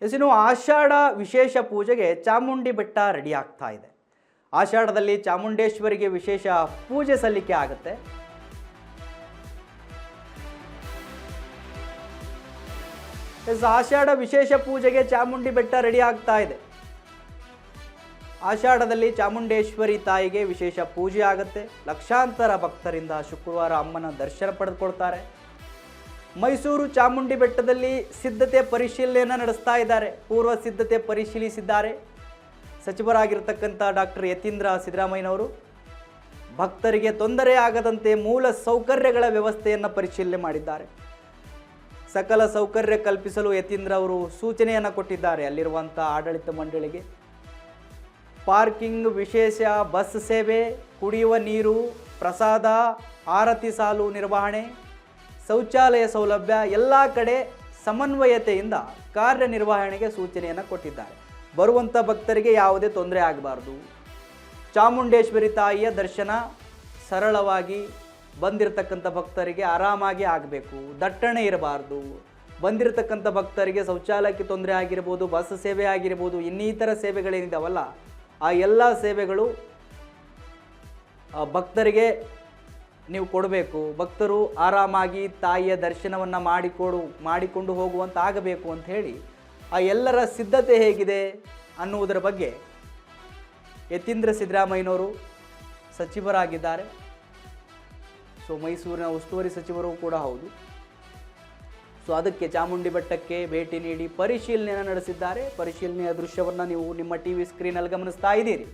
ಇನ್ನು ಆಷಾಢ ವಿಶೇಷ ಪೂಜೆಗೆ ಚಾಮುಂಡಿ ಬೆಟ್ಟ ರೆಡಿ ಆಗ್ತಾ ಇದೆ. ಆಷಾಢದಲ್ಲಿ ಚಾಮುಂಡೇಶ್ವರಿಗೆ ವಿಶೇಷ ಪೂಜೆ ಸಲ್ಲಿಕೆ ಆಗುತ್ತೆ. ಆಷಾಢ ವಿಶೇಷ ಪೂಜೆಗೆ ಚಾಮುಂಡಿ ಬೆಟ್ಟ ರೆಡಿ ಆಗ್ತಾ ಇದೆ. ಆಷಾಢದಲ್ಲಿ ಚಾಮುಂಡೇಶ್ವರಿ ತಾಯಿಗೆ ವಿಶೇಷ ಪೂಜೆ ಆಗುತ್ತೆ. ಲಕ್ಷಾಂತರ ಭಕ್ತರಿಂದ ಶುಕ್ರವಾರ ಅಮ್ಮನ ದರ್ಶನ ಪಡೆದುಕೊಳ್ತಾರೆ. ಮೈಸೂರು ಚಾಮುಂಡಿ ಬೆಟ್ಟದಲ್ಲಿ ಸಿದ್ಧತೆ ಪರಿಶೀಲನೆಯನ್ನು ನಡೆಸ್ತಾ ಇದ್ದಾರೆ. ಪೂರ್ವ ಸಿದ್ಧತೆ ಪರಿಶೀಲಿಸಿದ್ದಾರೆ ಸಚಿವರಾಗಿರ್ತಕ್ಕಂಥ ಡಾಕ್ಟರ್ ಯತೀಂದ್ರ ಸಿದ್ದರಾಮಯ್ಯನವರು. ಭಕ್ತರಿಗೆ ತೊಂದರೆ ಆಗದಂತೆ ಮೂಲ ಸೌಕರ್ಯಗಳ ವ್ಯವಸ್ಥೆಯನ್ನು ಪರಿಶೀಲನೆ ಮಾಡಿದ್ದಾರೆ. ಸಕಲ ಸೌಕರ್ಯ ಕಲ್ಪಿಸಲು ಯತೀಂದ್ರ ಅವರು ಸೂಚನೆಯನ್ನು ಕೊಟ್ಟಿದ್ದಾರೆ. ಅಲ್ಲಿರುವಂಥ ಆಡಳಿತ ಮಂಡಳಿಗೆ ಪಾರ್ಕಿಂಗ್, ವಿಶೇಷ ಬಸ್ ಸೇವೆ, ಕುಡಿಯುವ ನೀರು, ಪ್ರಸಾದ, ಆರತಿ ಸಾಲು ನಿರ್ವಹಣೆ, ಶೌಚಾಲಯ ಸೌಲಭ್ಯ ಎಲ್ಲ ಕಡೆ ಸಮನ್ವಯತೆಯಿಂದ ಕಾರ್ಯನಿರ್ವಹಣೆಗೆ ಸೂಚನೆಯನ್ನು ಕೊಟ್ಟಿದ್ದಾರೆ. ಬರುವಂಥ ಭಕ್ತರಿಗೆ ಯಾವುದೇ ತೊಂದರೆ ಆಗಬಾರ್ದು. ಚಾಮುಂಡೇಶ್ವರಿ ತಾಯಿಯ ದರ್ಶನ ಸರಳವಾಗಿ ಬಂದಿರತಕ್ಕಂಥ ಭಕ್ತರಿಗೆ ಆರಾಮಾಗಿ ಆಗಬೇಕು, ದಟ್ಟಣೆ ಇರಬಾರ್ದು. ಬಂದಿರತಕ್ಕಂಥ ಭಕ್ತರಿಗೆ ಶೌಚಾಲಯಕ್ಕೆ ತೊಂದರೆ ಆಗಿರ್ಬೋದು, ಬಸ್ ಸೇವೆ ಆಗಿರ್ಬೋದು, ಇನ್ನಿತರ ಸೇವೆಗಳೇನಿದಾವಲ್ಲ ಆ ಎಲ್ಲ ಸೇವೆಗಳು ಭಕ್ತರಿಗೆ ನೀವು ಕೊಡಬೇಕು. ಭಕ್ತರು ಆರಾಮಾಗಿ ತಾಯಿಯ ದರ್ಶನವನ್ನು ಮಾಡಿಕೊಂಡು ಹೋಗುವಂತ ಆಗಬೇಕು ಅಂತ ಹೇಳಿ ಆ ಎಲ್ಲರ ಸಿದ್ಧತೆ ಹೇಗಿದೆ ಅನ್ನುವುದರ ಬಗ್ಗೆ ಯತೀಂದ್ರ ಸಿದ್ದರಾಮಯ್ಯನವರು ಸಚಿವರಾಗಿದ್ದಾರೆ. ಮೈಸೂರಿನ ಉಸ್ತುವಾರಿ ಸಚಿವರು ಕೂಡ ಹೌದು. ಅದಕ್ಕೆ ಚಾಮುಂಡಿ ಬೆಟ್ಟಕ್ಕೆ ಭೇಟಿ ನೀಡಿ ಪರಿಶೀಲನೆಯನ್ನು ನಡೆಸಿದ್ದಾರೆ. ಪರಿಶೀಲನೆಯ ದೃಶ್ಯವನ್ನು ನೀವು ನಿಮ್ಮ ಟಿವಿ ಸ್ಕ್ರೀನಲ್ಲಿ ಗಮನಿಸ್ತಾ ಇದ್ದೀರಿ.